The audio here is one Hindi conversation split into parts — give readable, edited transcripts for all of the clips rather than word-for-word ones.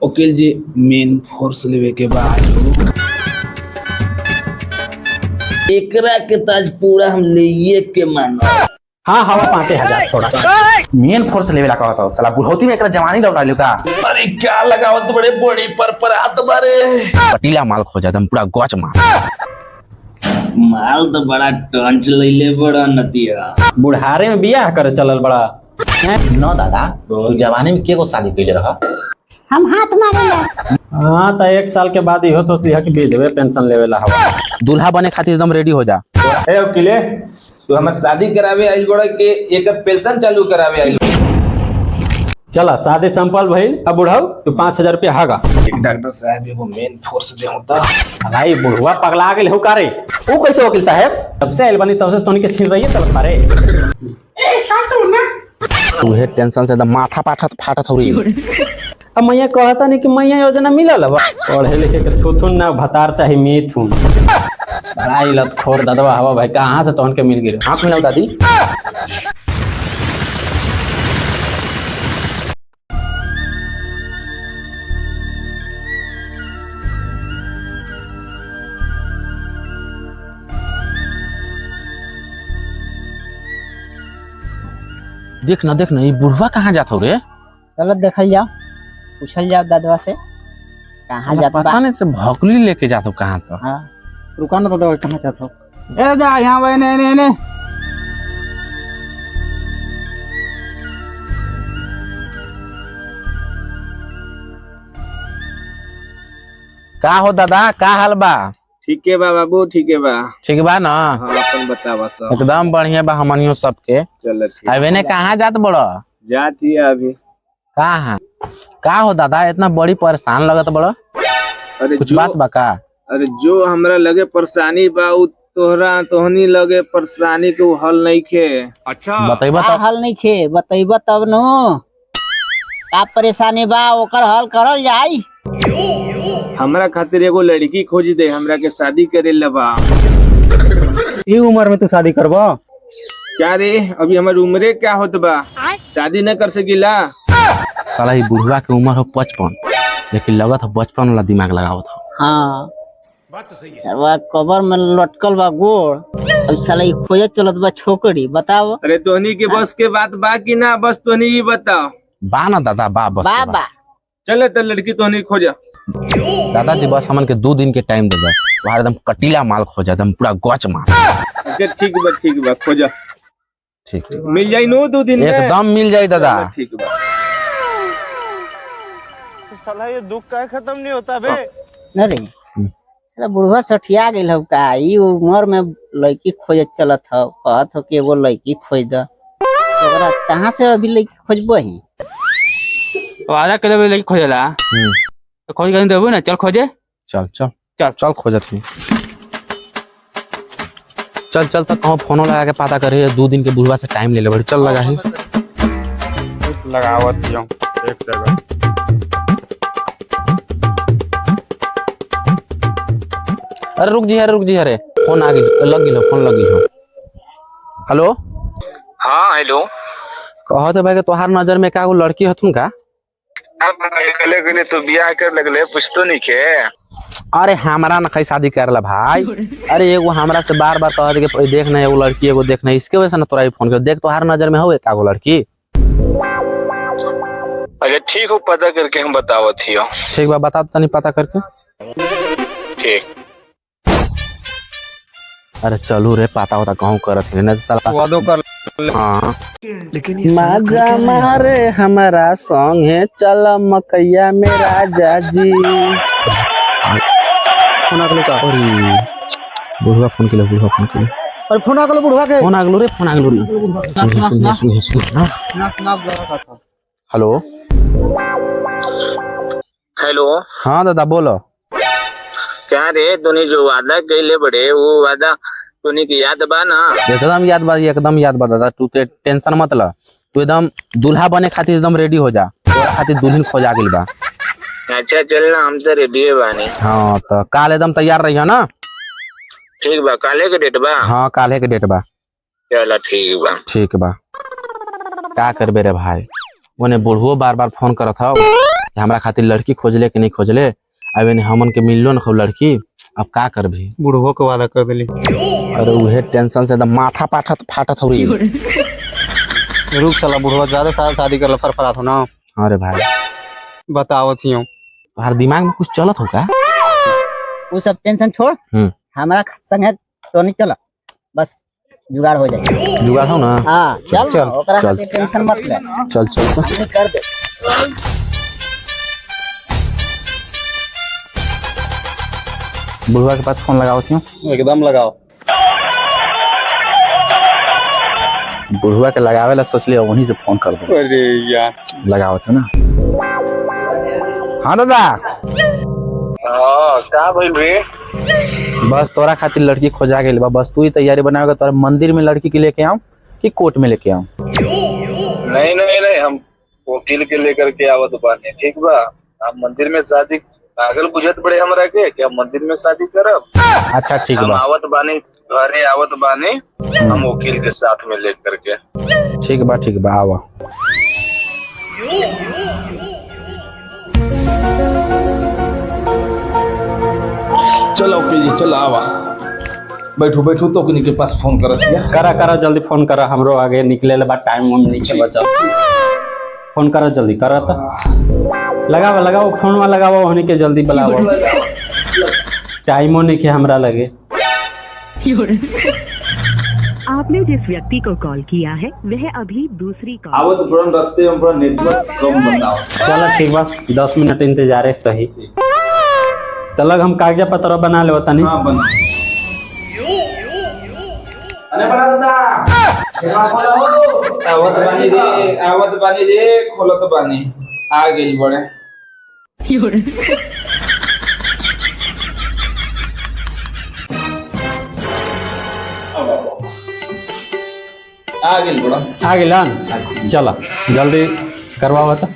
वकील जी मेन फोर्स लेवे के बाद एकरा के ताज पूरा हम ले के मानो। हाँ हवा 5,000 छोड़ा मेन फोर्स लेवे ला कहत साला बुढ़ौती में एकरा जवानी लौटा लियो का। अरे क्या लगावत बड़े बड़ी पर हाथ बारे कटीला माल खोजा दम पूरा गच माल तो बड़ा टंच लइले बड़ा नतिया। बुढ़ारे में बियाह करे चलल बड़ा न दादा तो जवानी में केगो शादी कइले रहा। हम हाथ मारे। हाँ तो 1 साल के बाद इहो सोच लिया कि भेजबे पेंशन लेवे ला हवा दूल्हा बने खातिर एकदम रेडी हो जा। ए वकीले तू हमर शादी करावे आइल बड़ा के एक पेंशन चालू करावे आइल। चला शादी संपल भइल अब बुढ़ाऊ तू 5,000 रुपया हागा। एक डॉक्टर साहब एगो मेन फोर्स दे होता। भाई बुढ़वा पगला गेल हो का रे वो कैसे वकील साहब तब से आइल बनी तब से तोनी के छीन रही है चलत मारे तू हे टेंशन से एकदम माथा फाटत हो रही। अब मैया कहता नहीं कि मैया योजना मिलल अब पढ़े लिखे के थुथुन ना भतार चाहे मिथुन बड़ा इलत खोर दादवा हवा भाई कहाँ से तोहन के मिल गिरे हाथ मिलाओ दादी। देख ना ये बुढ़वा कहाँ जात हो रे। चलो देखल जाओ पूछल जाओ दादवा से कहाँ जाता पता नहीं से भौकली लेके जात हो कहाँ तो। हाँ रुका ना दादवा कहाँ जाता हो। ए जा यहाँ भाई ने का हो दादा का हाल बा। ठीक है बा बाबू ठीक है बा। ठीक बा ना। हाँ अपन बतावा सब एकदम बढ़िया बा हमनियो सबके। चल ठीक अबे ने कहाँ जात बड़ो। जाती है अभी कहाँ का हो दादा इतना बड़ी परेशान लगत बड़ो अरे कुछ जो बात बा का। अरे जो हमरा लगे परेशानी बा उ तोहनी लगे परेशानी के हल नहीं खे। बतैबा का तो हल नहीं खे बतैबा तब नो का परेशानी बा ओकर हल करल जाई। हमरा खातिर एगो लड़की खोज दे हमरा के शादी करे लबा। ई उम्र में तू शादी करबो क्या रे अभी हमारी उम्रे क्या होत बा शादी न कर सकीला। साला ये बुढ़वा के उम्र हो 55 लेकिन लगत हो बचपन वाला दिमाग लगावत हो। हाँ सरवा कबर में लटकल बा गोड़ अब साला ई खोजत चलत बा छोकरी बताओ। अरे तोहनी के बस के बात बा कि ना बस तोहनी ही बताओ। बा ना दादा बा बस के बा। बाबा चले तो लड़की तोहनी खोजा। दादाजी बस हमन के 2 दिन के टाइम दे दे वहां एकदम कटीला माल खोजा एकदम पूरा गच माल। अच्छा ठीक बा खोजा ठीक मिल जाई नो 2 दिन में एकदम मिल जाई दादा। ठीक बा। साला ये दुख का खत्म नहीं होता बे। न रे साला बुढ़वा सठिया गेल हो का ई उम्र में लड़की खोजत चलत हो कहत हो कि एगो लड़की खोज द ओकरा कहाँ से अभी लड़की खोजबो ही। तो आधा किलो भी लेके खोजेला तो खोज कर देबो ना चल खोजे। चल चल चल चल खोजत ही चल तक कहूँ फोनो लगा के पता करे 2 दिन के बुढ़वा से टाइम ले ले बड़ी चल लगा ही लगावत हूं एक जगह। अरे रुक जी अरे फोन आ गई लग गिल फोन लग गिल। हेलो हाँ हेलो कहते भाई के तोहार नजर में का लड़की हथुन का। गले तो बियाह कर लगले पूछतो नहीं के। अरे हमरा न कहीं शादी करला भाई। अरे एगो हमरा से बार कह दे के देख ना एगो लड़की एगो देखना इसके वजह से ना तोरा फोन कर देख तोहार नजर में हो एक गो लड़की। अच्छा ठीक हो पता करके हम बतावत हियो। ठीक बा बता तनी पता करके। ठीक अरे चलू रे पता होता कहूँ करत है ना साला वादो कर। हाँ मजा मारे हमारा सॉन्ग है चल मकैया में राजा जी। फोन आगलो का बुढ़वा फोन के लिए और फोन आगलो बुढ़वा के फोन आगलो रे हेलो हेलो हाँ दादा बोलो। क्या रे तूने जो वादा कैले बड़े वो वादा तूने की याद बा ना। एकदम याद बा दादा तू टेंशन मत ल तू एकदम दूल्हा बने खातिर एकदम रेडी हो जा तोरा खातिर दुल्हन खोजा गेल बा। अच्छा चल ना हम तो रेडी है बानी। हाँ तो काल एकदम तैयार रही ना। ठीक बा काले के डेट बा। हाँ काले के डेट बा। चला ठीक बा का करबे रे भाई ओने बुढ़ो बार फोन करत हो कि हमरा खातिर लड़की खोजले कि नहीं खोजले, अब नहीं हमन के मिललो न खूब लड़की, अब का करबी। बुढ़वो के वादा कर देली। अरे उहे टेंशन से एकदम माथा फाटत हो रही। रुक साला बुढ़वा ज्यादा शादी कर फरफरात हो ना। अरे भाई बतावत ही हूँ। तुम्हारे दिमाग में कुछ चलत हो का? वो सब टेंशन छोड़, हमारा संगे तो नहीं चला, बस जुगाड़ हो जाएगा। जुगाड़ हो ना? हाँ चल चल, ओकरा चल। खातिर टेंशन मत ले। चल चल नहीं कर दे। बुढ़वा के पास फोन लगाओ थी। एकदम लगाओ। बुढ़वा के लगावे ला सोच लिया, वहीं से फोन कर दो। अरे यार लगाओ थे ना। हाँ दादा, हाँ का भइल रे? बस तोरा खातिर लड़की खोजा गई बा, बस तू ही तैयारी बनाएगा। तोरा मंदिर में लड़की के लेके आऊं कि कोर्ट में लेके आऊं? नहीं नहीं नहीं, हम वकील के लेकर के आवत बानी, ठीक बा। हम मंदिर में शादी पागल बुझत बड़े हमरा के कि हम मंदिर में शादी करब। अच्छा ठीक हम बा, आवत बानी, घरे आवत बानी, हम वकील के साथ में लेकर के। ठीक बा आवा। चलो ओके जी, चलो आवा, बैठो बैठो। तो के पास फोन कर दिया। करा जल्दी फोन करा, हमरो आगे निकले ले बा, टाइम हम नीचे बचा। फोन करा जल्दी, करा तो लगाओ फोन में लगाओ, होने के जल्दी बुलाओ। टाइमो नहीं के हमरा लगे। आपने जिस व्यक्ति को कॉल किया है वह अभी दूसरी कॉल। आवत बड़न रास्ते में बड़ा नेटवर्क कम बताओ। चलो ठीक बा, 10 मिनट इंतजार है। सही तलग हम कागजा पत्र बना ले तनी। हाँ बना। अरे बड़ा दादा, आवत बानी रे, खोलत बानी, आ गेल बड़े। आ गेल बड़ा। आ गेल चला जल्दी करवाओ तो।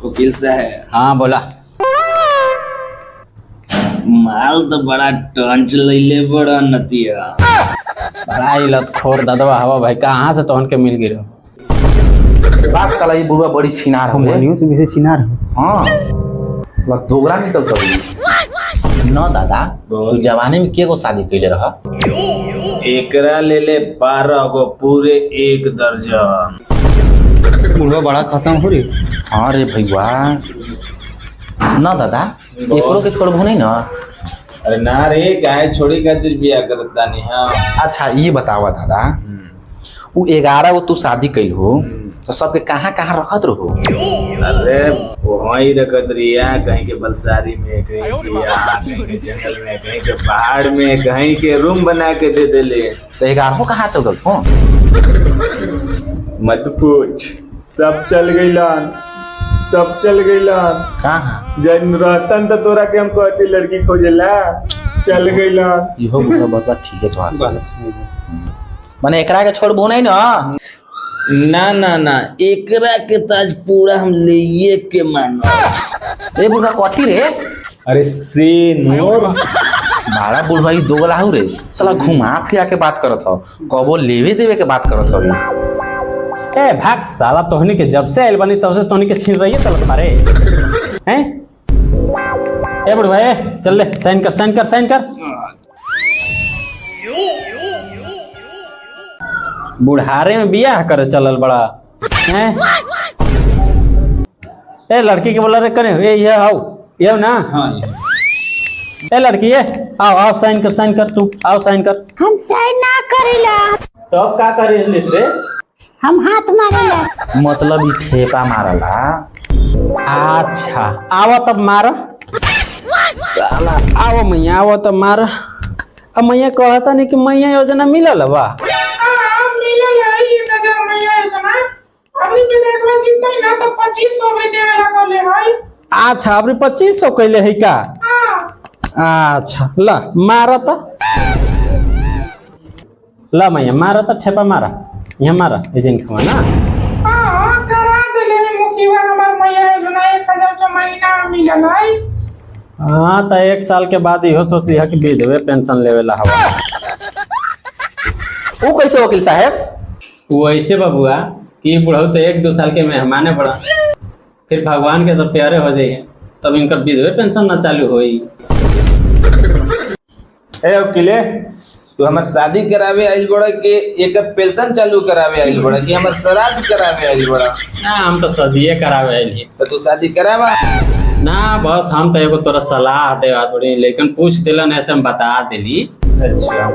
वकील साहब, हाँ बोला। माल तो बड़ा टंच लैले बड़ा नतिया। भाई लतखोर ददवा हवा भाई, कहाँ से तोहन के मिल गिरो? बात साला ये बुढ़वा बड़ी छिनार हो गई। से भी छिनार हो। हाँ साला दोगला निकलता है ना दादा। तू जवानी में के को शादी कैले रहा? एकरा ले ले 12 गो पूरे 1 दर्जन। बुढ़वा बड़ा खत्म हो रही। हाँ रे भैया ना दादा, एकरो के छोड़बो नहीं ना? अरे ना रे, गाय छोड़ी खातिर बिया करता नहीं। हाँ अच्छा ये बतावा दादा, वो 11 गो तू शादी कैल हो तो सबके कहाँ कहाँ रखत रहो? अरे वही रखत रिया, कहीं के बलसारी में, कहीं के यहाँ, कहीं के जंगल में, कहीं के पहाड़ में, कहीं के रूम बना के दे देले। तो 11 कहाँ चल गल हो? मत पूछ, सब चल गईलन, सब चल गईलन। कहाँ? जन रहतन तो तोरा के हम कहती लड़की खोजेला, चल गईलन। इहो बुढ़वा बता ठीक है तुम्हारा। माने एकरा के छोड़बो नहीं ना? ना ना ना, एकरा के ताज पूरा हम लिए के मानो। ए बुढ़वा कथी रे? अरे से नोर बड़ा बुढ़वा ही दोगला हो रे, साला घुमा फिरा के बात करत हो, कबो लेवे देवे के बात करत हो। ए भाग साला, तोहनी के जब से आइल बनी तब से तोहनी के छीन रही है चलत मारे हैं। ए बुढ़वा चल ले, साइन कर। बुढ़ारे में बियाह करे चलल बड़ा हैं। ए लड़की के बोला रे करे, ये आओ ये ना। हाँ ए लड़की आओ साइन कर तू, आओ साइन कर। हम साइन ना करेला, तो अब का करिस रे? हम हाथ मारेला। मतलब ई ठेपा मारला। अच्छा आओ तब मार साला, आओ मैया आओ तब मार। अब मैया कहता नहीं कि मैया योजना मिलल बा। अच्छा अबरी 2500 कैले है का? अच्छा ला मारा तो, ला मैया मारा तो, ठेपा मारा, यहाँ मारा एजेंट खवा ना। करा देले मुखिया हमार मैया योजना 1000 के महीना में मिलल है। हाँ तो 1 साल के बाद इहो सोच लिया कि विधवे पेंशन लेवे ला हवा। वो कैसे वकील साहब? वो ऐसे बबुआ कि बुढ़ऊ तो 1-2 साल के मेहमाने पड़ा, फिर भगवान के तो प्यारे हो जाइए, तब इनका विधवे पेंशन ना चालू होई। ए वकीले, तू हमार शादी करावे आइल बड़ा कि एक पेंशन चालू करावे आइल बड़ा कि हमार श्राद्ध करावे आइल बड़ा? ना हम तो सदिये करावे आइली। तो तू शादी करावा। ना बस हम तो एगो तोरा सलाह देवा थोड़ी, लेकिन पूछ दिलन ऐसे हम बता दिली। अच्छा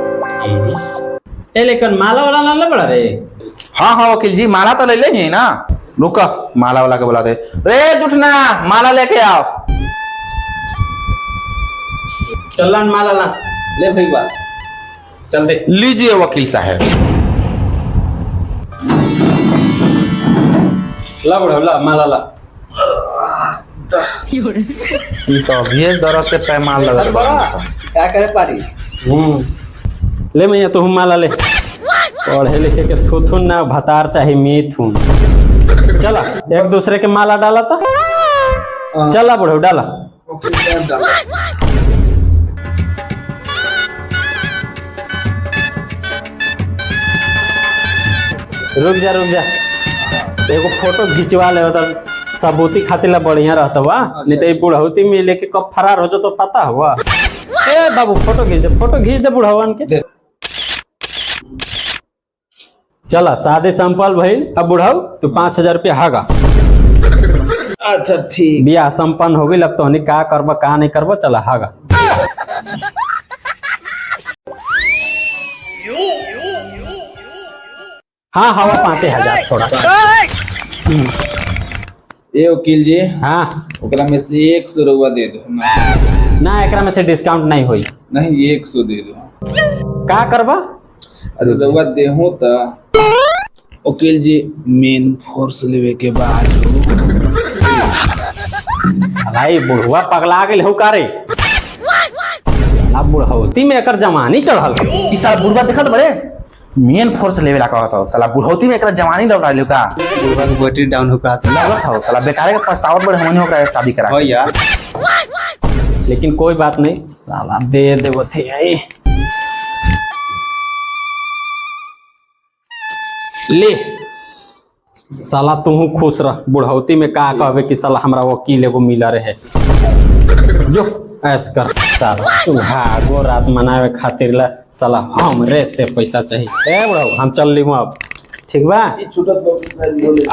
ए लेकिन माला वाला ना ले बड़ा रे। हाँ हाँ वकील जी, माला तो ले लेंगे ना। रुका, माला वाला के बुलाते। रे जुटना, माला लेके आओ। चल ला माला ला, ले भैया चल दे। लीजिए वकील साहब। ला बुढ़ऊ ला माला ला। ये तो अभी दर्द से पैमान लगा क्या करे पारी? ले मैया तू माला ले। पढ़े लिखे के थुथुन ना भतार चाहे मिथुन। चला एक दूसरे के माला डाला था। चला बुढ़ऊ डाला। रुक जा एगो फोटो खिंचवा ले, सबूती खातिर ला बढ़िया रहता हुआ, नहीं तो ये बुढ़ौती में लेके कब फरार हो जाओ तो पता हुआ। ए बाबू फोटो खींच दे बुढ़ावन के। चला शादी संपल भइल। अब बुढ़ाऊ तू 5000 रुपया हागा। अच्छा ठीक। बियाह संपन्न हो गई, अब तो हनी का करबा का नहीं करबा, चला हागा। हाँ हवा 5000 छोड़ा। ए वकील जी, हाँ ओकरा में से 100 रुपया दे दो ना, एकरा में से डिस्काउंट नहीं होई। नहीं 100 दे दो। का करबा? अरे रुपया दे हो तो वकील जी मेन फोर्स लेवे के बाद भाई बुढ़वा पगला गेल हो का रे। अब बुढ़ौती में एकर जवानी चढ़ल। ई साला बुढ़वा देखत बड़े मेन फोर्स लेवे ला कहत हो। साला बुढ़ौती में एकरा जवानी लौटा लियो का। बुढ़वा की बैटरी डाउन होकर आता लगत हो साला बेकार के पछतावत बड़े हमनी ओकरा शादी करा। है यार। लेकिन कोई बात नहीं, साला दे देबो थे आई। ले साला तू खुश रह। बुढ़ौती में का कहबे कि साला हमरा वकील एगो मिला रहे। जो ऐस कर साला तू भागो रात मनावे खातिर ला साला हमरे से पैसा चाहिए। ए बुढ़ऊ हम चल ली अब, ठीक बा?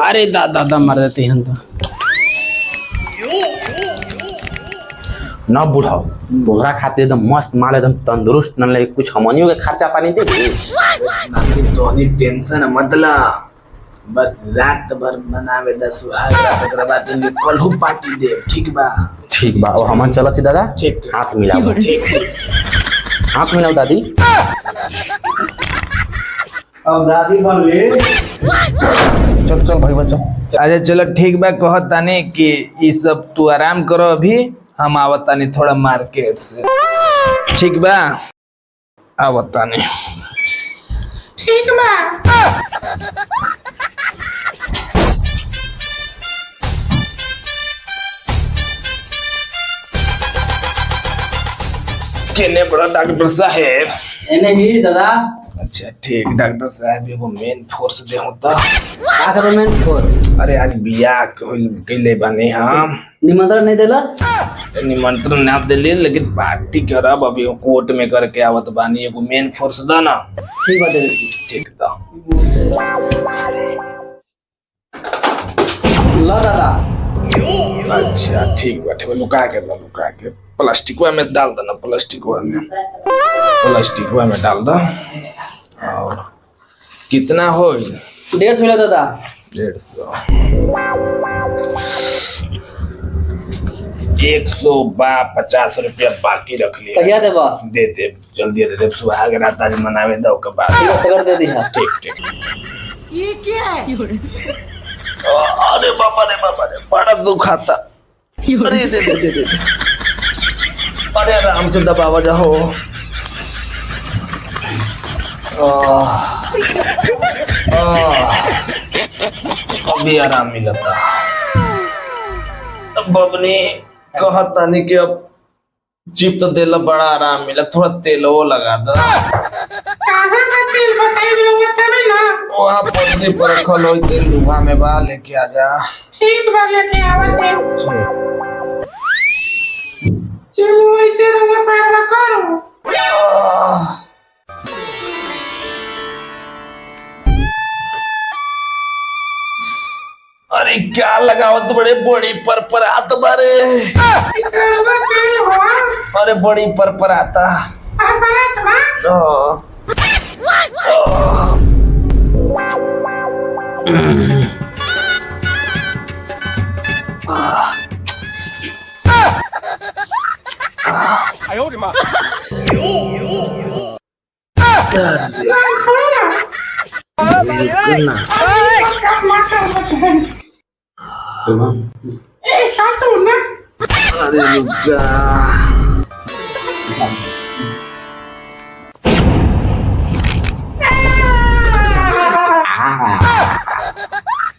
अरे दादा मर देती हैं तो न बुढ़ाओ, तोहरा खातिर एकदम मस्त माल, एकदम तंदुरुस्त न लगे। कुछ हमनियों के खर्चा पानी दे तो टेंशन मतलब बस रात भर मनावे 10 ओकरा बाद कलहू पार्टी दे। ठीक बा? ठीक बा। और हमन चलत दादा। ठीक हाथ मिलाओ। हाथ मिलाओ दादी। अब दादी बन ले। चल भाई बच्चों। अच्छा चलो ठीक बा, कहत तानी कि ई सब तू आराम करो, अभी हम आवत तानी थोड़ा मार्केट से। ठीक बा? आवत तानी। ठीक बा। केने बड़ा डॉक्टर साहेब? एने ही दादा। अच्छा ठीक, डॉक्टर साहब एगो मेन फोर्स दे होता। का करे मेन फोर्स? अरे आज बियाह कइले बानी हम। निमंत्रण नहीं देला? निमंत्रण ना दिले, लेकिन पार्टी करब अभी कोर्ट में करके आवत बानी। एगो मेन फोर्स दा ना। ठीक बात है। ठीक दा। ला दादा। अच्छा ठीक बाटे, लुका के प्लास्टिकवा में डाल देना। प्लास्टिकवा में डाल दो। और कितना हो? 150 दादा। 150। 150 रुपया बाकी रख लिया। कहिया देबा? दे दे, जल्दी दे दे। सुहाग रात आज मनावे दो के बाद। सगर दे दी। ठीक। ये क्या है? अरे बाबा रे बड़ा दुखाता। अरे दे। अरे आराम से दबावा जाओ। अभी आराम मिलता। बबनी कहता नहीं कि अब चिप तो दिल बड़ा आराम मिला, थोड़ा तेल वो लगा दो। कहाँ का तेल बताई रहुआ तभी ना। वहाँ पटरी पर रखल हो तेल लुहा में बा, लेके आ जा। ठीक बा लेके आवत है। चलो ऐसे रहुआ पैरवा करो। अरे क्या लगावत बड़े, बड़ी पर आत बारे। करवा तेल हुआ। अरे बड़ी पर आता। पर बरात बा। अरे रुका।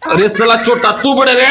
अरे साला चोटा तू बड़े रे।